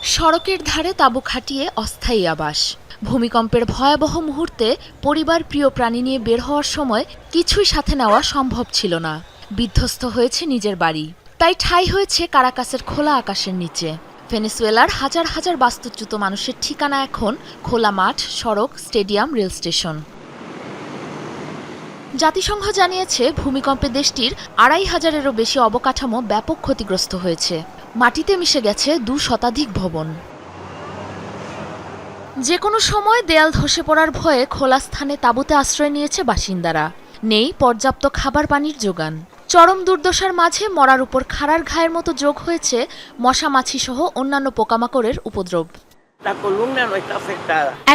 সড়কের ধারে তাঁবু খাটিয়ে অস্থায়ী আবাস। ভূমিকম্পের ভয়াবহ মুহূর্তে পরিবার প্রিয় প্রাণী নিয়ে বের হওয়ার সময় কিছুই সাথে নেওয়া সম্ভব ছিল না। বিধ্বস্ত হয়েছে নিজের বাড়ি, তাই ঠাঁই হয়েছে কারাকাসের খোলা আকাশের নিচে। ভেনেজুয়েলার হাজার হাজার বাস্তুচ্যুত মানুষের ঠিকানা এখন খোলা মাঠ, সড়ক, স্টেডিয়াম, রেল স্টেশন। জাতিসংঘ জানিয়েছে ভূমিকম্পে দেশটির ২৫০০-এরও বেশি অবকাঠামো ব্যাপক ক্ষতিগ্রস্ত হয়েছে। মাটিতে মিশে গেছে ২ শতাধিক ভবন। যে কোনো সময় দেয়াল ধসে পড়ার ভয়ে খোলা স্থানে তাঁবুতে আশ্রয় নিয়েছে বাসিন্দারা। নেই পর্যাপ্ত খাবার পানির জোগান। চরম দুর্দশার মাঝে মরার উপর খাড়ার ঘায়ের মতো যোগ হয়েছে মশা মাছি সহ অন্যান্য পোকামাকড়ের উপদ্রব।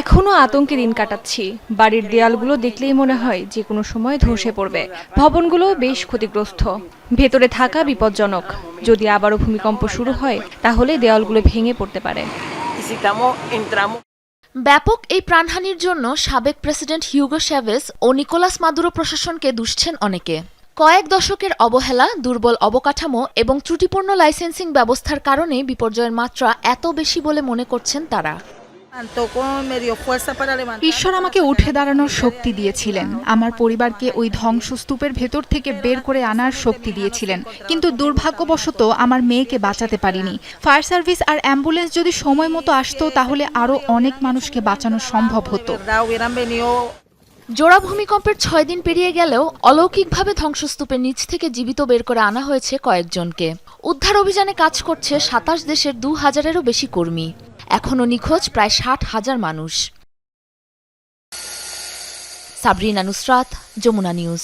এখনো আতঙ্কে দিন কাটাচ্ছি। বাড়ির দেয়ালগুলো দেখলেই মনে হয় যে কোনো সময় ধসে পড়বে। ভবনগুলো বেশ ক্ষতিগ্রস্ত, ভেতরে থাকা বিপজ্জনক। যদি আবারও ভূমিকম্প শুরু হয় তাহলে দেয়ালগুলো ভেঙে পড়তে পারে। ব্যাপক এই প্রাণহানির জন্য সাবেক প্রেসিডেন্ট হিউগো চ্যাভেজ ও নিকোলাস মাদুরো প্রশাসনকে দুষছেন অনেকে। কয়েক দশকের অবহেলা, দুর্বল অবকাঠামো এবং ত্রুটিপূর্ণ লাইসেন্সিং ব্যবস্থার কারণে বিপর্যয়ের মাত্রা এত বেশি বলে মনে করছেন তারা। ঈশ্বর আমাকে উঠে দাঁড়ানোর শক্তি দিয়েছিলেন, আমার পরিবারকে ওই ধ্বংসস্তূপের ভেতর থেকে বের করে আনার শক্তি দিয়েছিলেন, কিন্তু দুর্ভাগ্যবশত আমার মেয়েকে বাঁচাতে পারিনি। ফায়ার সার্ভিস আর অ্যাম্বুলেন্স যদি সময় মতো আসতো তাহলে আরও অনেক মানুষকে বাঁচানো সম্ভব হতো। জোড়া ভূমিকম্পের ৬ দিন পেরিয়ে গেলেও অলৌকিকভাবে ধ্বংসস্তূপের নিচ থেকে জীবিত বের করে আনা হয়েছে কয়েকজনকে। উদ্ধার অভিযানে কাজ করছে ২৭ দেশের ২০০০-এরও বেশি কর্মী। এখনও নিখোঁজ প্রায় ৬০,০০০ মানুষ। সাবরিনা নুসরাত, যমুনা নিউজ।